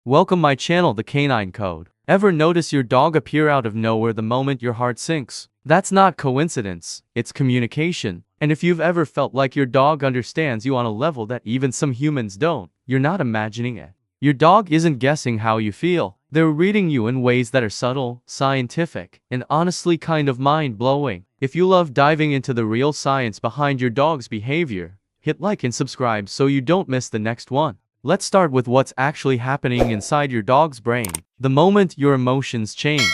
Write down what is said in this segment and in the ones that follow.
Welcome my channel, the Canine Code. Ever notice your dog appear out of nowhere the moment your heart sinks? That's not coincidence, it's communication. And if you've ever felt like your dog understands you on a level that even some humans don't, you're not imagining it. Your dog isn't guessing how you feel. They're reading you in ways that are subtle, scientific, and honestly kind of mind-blowing. If you love diving into the real science behind your dog's behavior, hit like and subscribe so you don't miss the next one. Let's start with what's actually happening inside your dog's brain the moment your emotions change.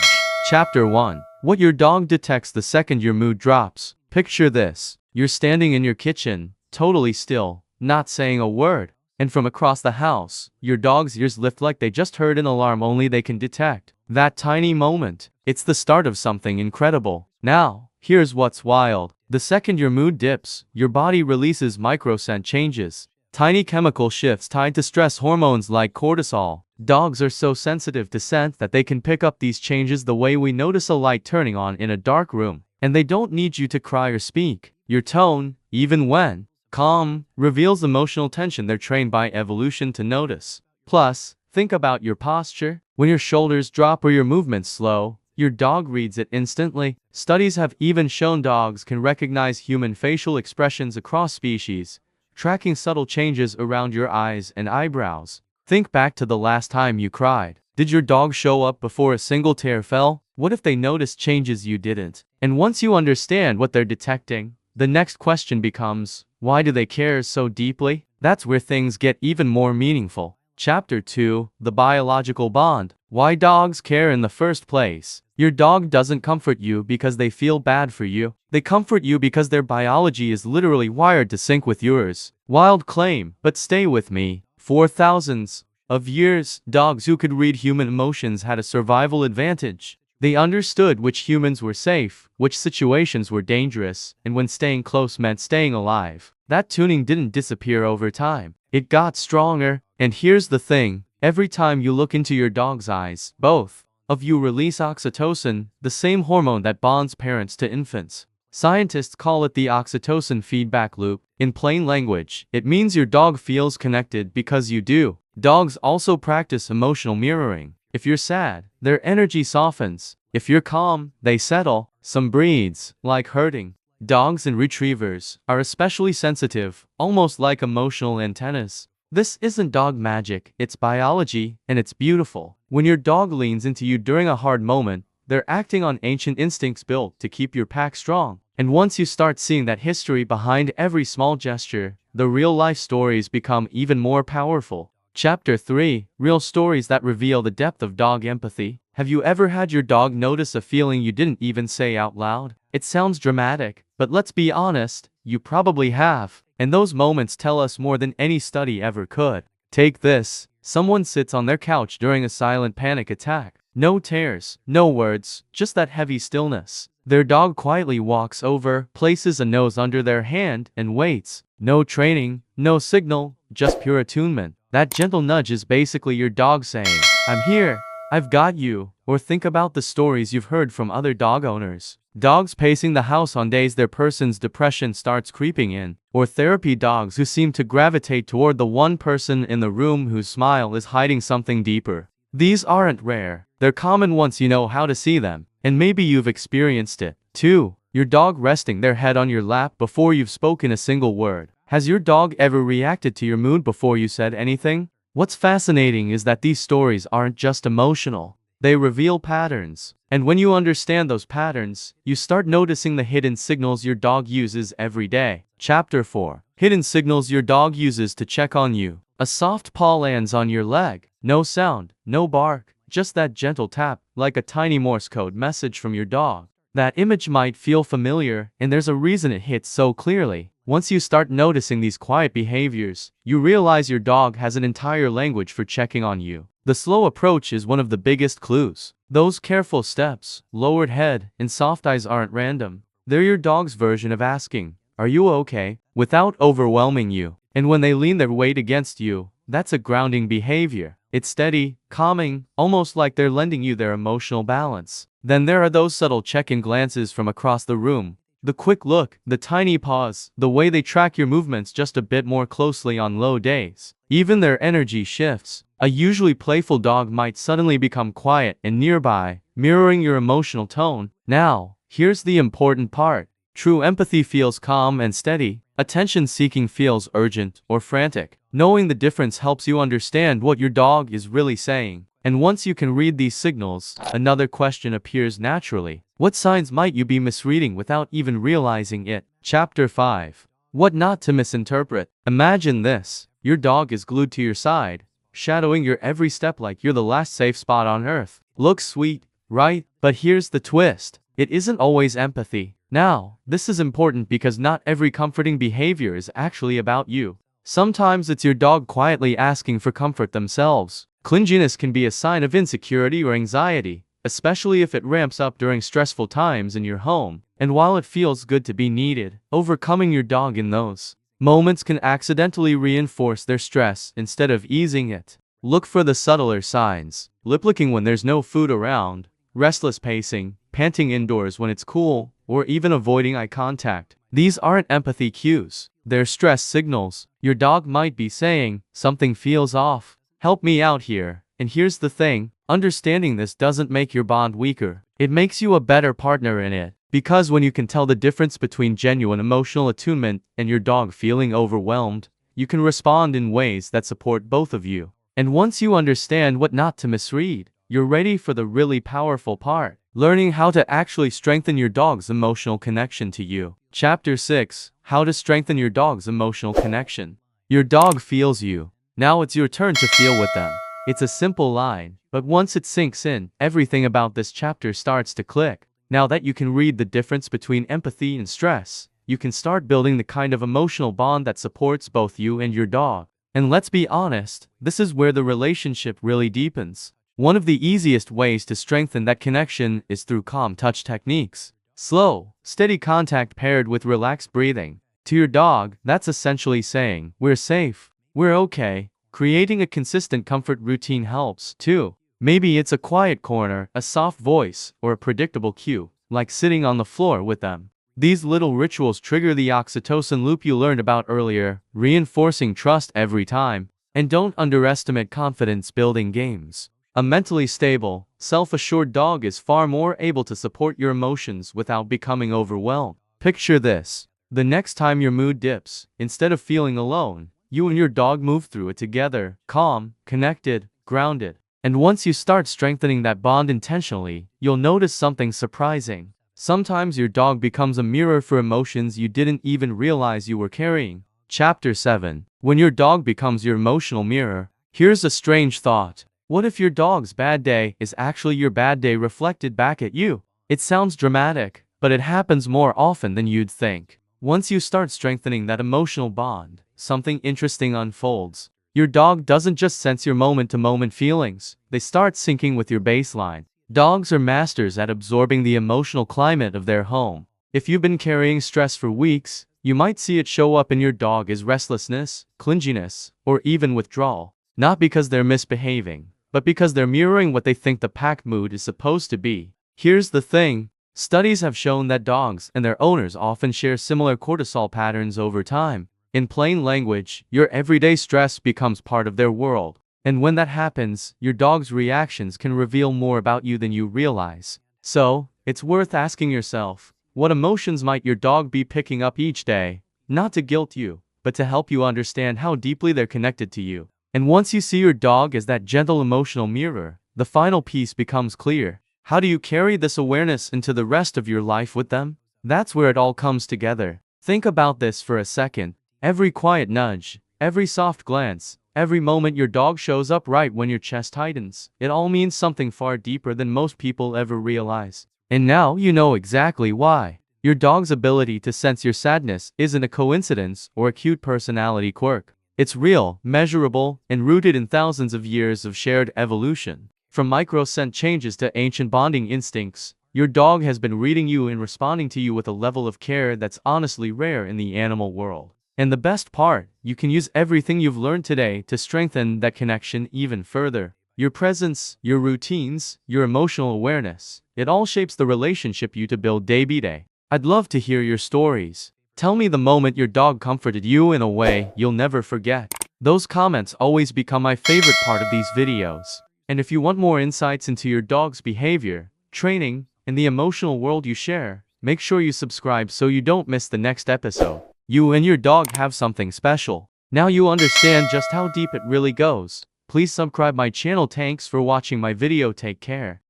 Chapter 1. What your dog detects the second your mood drops. Picture this. You're standing in your kitchen, totally still, not saying a word. And from across the house, your dog's ears lift like they just heard an alarm only they can detect. That tiny moment, it's the start of something incredible. Now, here's what's wild. The second your mood dips, your body releases microscent changes. Tiny chemical shifts tied to stress hormones like cortisol. Dogs are so sensitive to scent that they can pick up these changes the way we notice a light turning on in a dark room. And they don't need you to cry or speak. Your tone, even when calm, reveals emotional tension they're trained by evolution to notice. Plus, think about your posture. When your shoulders drop or your movements slow, your dog reads it instantly. Studies have even shown dogs can recognize human facial expressions across species, tracking subtle changes around your eyes and eyebrows. Think back to the last time you cried. Did your dog show up before a single tear fell? What if they noticed changes you didn't? And once you understand what they're detecting, the next question becomes, why do they care so deeply? That's where things get even more meaningful. Chapter 2. The Biological Bond. Why dogs care in the first place. Your dog doesn't comfort you because they feel bad for you. They comfort you because their biology is literally wired to sync with yours. Wild claim, but stay with me. For thousands of years, dogs who could read human emotions had a survival advantage. They understood which humans were safe, which situations were dangerous, and when staying close meant staying alive. That tuning didn't disappear over time. It got stronger. And here's the thing, every time you look into your dog's eyes, both of you release oxytocin, the same hormone that bonds parents to infants. Scientists call it the oxytocin feedback loop. In plain language, it means your dog feels connected because you do. Dogs also practice emotional mirroring. If you're sad, their energy softens. If you're calm, they settle. Some breeds, like herding dogs and retrievers, are especially sensitive, almost like emotional antennas. This isn't dog magic, it's biology, and it's beautiful. When your dog leans into you during a hard moment, they're acting on ancient instincts built to keep your pack strong. And once you start seeing that history behind every small gesture, the real-life stories become even more powerful. Chapter 3. Real stories that reveal the depth of dog empathy. Have you ever had your dog notice a feeling you didn't even say out loud? It sounds dramatic, but let's be honest, you probably have. And those moments tell us more than any study ever could. Take this. Someone sits on their couch during a silent panic attack. No tears, no words, just that heavy stillness. Their dog quietly walks over, places a nose under their hand, and waits. No training, no signal, just pure attunement. That gentle nudge is basically your dog saying, I'm here, I've got you. Or think about the stories you've heard from other dog owners. Dogs pacing the house on days their person's depression starts creeping in. Or therapy dogs who seem to gravitate toward the one person in the room whose smile is hiding something deeper. These aren't rare. They're common once you know how to see them. And maybe you've experienced it, too. Your dog resting their head on your lap before you've spoken a single word. Has your dog ever reacted to your mood before you said anything? What's fascinating is that these stories aren't just emotional. They reveal patterns. And when you understand those patterns, you start noticing the hidden signals your dog uses every day. Chapter 4. Hidden signals your dog uses to check on you. A soft paw lands on your leg. No sound, no bark, just that gentle tap, like a tiny Morse code message from your dog. That image might feel familiar, and there's a reason it hits so clearly. Once you start noticing these quiet behaviors, you realize your dog has an entire language for checking on you. The slow approach is one of the biggest clues. Those careful steps, lowered head, and soft eyes aren't random. They're your dog's version of asking, are you okay? Without overwhelming you. And when they lean their weight against you, that's a grounding behavior. It's steady, calming, almost like they're lending you their emotional balance. Then there are those subtle check-in glances from across the room. The quick look, the tiny pause, the way they track your movements just a bit more closely on low days. Even their energy shifts. A usually playful dog might suddenly become quiet and nearby, mirroring your emotional tone. Now, here's the important part. True empathy feels calm and steady. Attention-seeking feels urgent or frantic. Knowing the difference helps you understand what your dog is really saying. And once you can read these signals, another question appears naturally. What signs might you be misreading without even realizing it? Chapter 5. What not to misinterpret. Imagine this. Your dog is glued to your side, shadowing your every step like you're the last safe spot on earth. Looks sweet, right? But here's the twist. It isn't always empathy. Now, this is important because not every comforting behavior is actually about you. Sometimes it's your dog quietly asking for comfort themselves. Clinginess can be a sign of insecurity or anxiety, especially if it ramps up during stressful times in your home. And while it feels good to be needed, overcoming your dog in those moments can accidentally reinforce their stress instead of easing it. Look for the subtler signs. Lip licking when there's no food around, restless pacing, panting indoors when it's cool, or even avoiding eye contact. These aren't empathy cues. They're stress signals. Your dog might be saying, "Something feels off. Help me out here." And here's the thing, understanding this doesn't make your bond weaker. It makes you a better partner in it. Because when you can tell the difference between genuine emotional attunement and your dog feeling overwhelmed, you can respond in ways that support both of you. And once you understand what not to misread, you're ready for the really powerful part. Learning how to actually strengthen your dog's emotional connection to you. Chapter 6. How to strengthen your dog's emotional connection. Your dog feels you. Now it's your turn to feel with them. It's a simple line, but once it sinks in, everything about this chapter starts to click. Now that you can read the difference between empathy and stress, you can start building the kind of emotional bond that supports both you and your dog. And let's be honest, this is where the relationship really deepens. One of the easiest ways to strengthen that connection is through calm touch techniques. Slow, steady contact paired with relaxed breathing. To your dog, that's essentially saying, "We're safe. We're okay." Creating a consistent comfort routine helps, too. Maybe it's a quiet corner, a soft voice, or a predictable cue, like sitting on the floor with them. These little rituals trigger the oxytocin loop you learned about earlier, reinforcing trust every time. And don't underestimate confidence-building games. A mentally stable, self-assured dog is far more able to support your emotions without becoming overwhelmed. Picture this. The next time your mood dips, instead of feeling alone, you and your dog move through it together, calm, connected, grounded. And once you start strengthening that bond intentionally, you'll notice something surprising. Sometimes your dog becomes a mirror for emotions you didn't even realize you were carrying. Chapter 7. When your dog becomes your emotional mirror. Here's a strange thought. What if your dog's bad day is actually your bad day reflected back at you? It sounds dramatic, but it happens more often than you'd think. Once you start strengthening that emotional bond, something interesting unfolds. Your dog doesn't just sense your moment-to-moment feelings, they start syncing with your baseline. Dogs are masters at absorbing the emotional climate of their home. If you've been carrying stress for weeks, you might see it show up in your dog as restlessness, clinginess, or even withdrawal. Not because they're misbehaving, but because they're mirroring what they think the pack mood is supposed to be. Here's the thing. Studies have shown that dogs and their owners often share similar cortisol patterns over time. In plain language, your everyday stress becomes part of their world. And when that happens, your dog's reactions can reveal more about you than you realize. So, it's worth asking yourself, what emotions might your dog be picking up each day? Not to guilt you, but to help you understand how deeply they're connected to you. And once you see your dog as that gentle emotional mirror, the final piece becomes clear. How do you carry this awareness into the rest of your life with them? That's where it all comes together. Think about this for a second. Every quiet nudge, every soft glance, every moment your dog shows up right when your chest tightens, it all means something far deeper than most people ever realize. And now you know exactly why. Your dog's ability to sense your sadness isn't a coincidence or a cute personality quirk. It's real, measurable, and rooted in thousands of years of shared evolution. From micro-scent changes to ancient bonding instincts, your dog has been reading you and responding to you with a level of care that's honestly rare in the animal world. And the best part, you can use everything you've learned today to strengthen that connection even further. Your presence, your routines, your emotional awareness, it all shapes the relationship you to build day by day. I'd love to hear your stories. Tell me the moment your dog comforted you in a way you'll never forget. Those comments always become my favorite part of these videos. And if you want more insights into your dog's behavior, training, and the emotional world you share, make sure you subscribe so you don't miss the next episode. You and your dog have something special. Now you understand just how deep it really goes. Please subscribe my channel. Thanks for watching my video. Take care.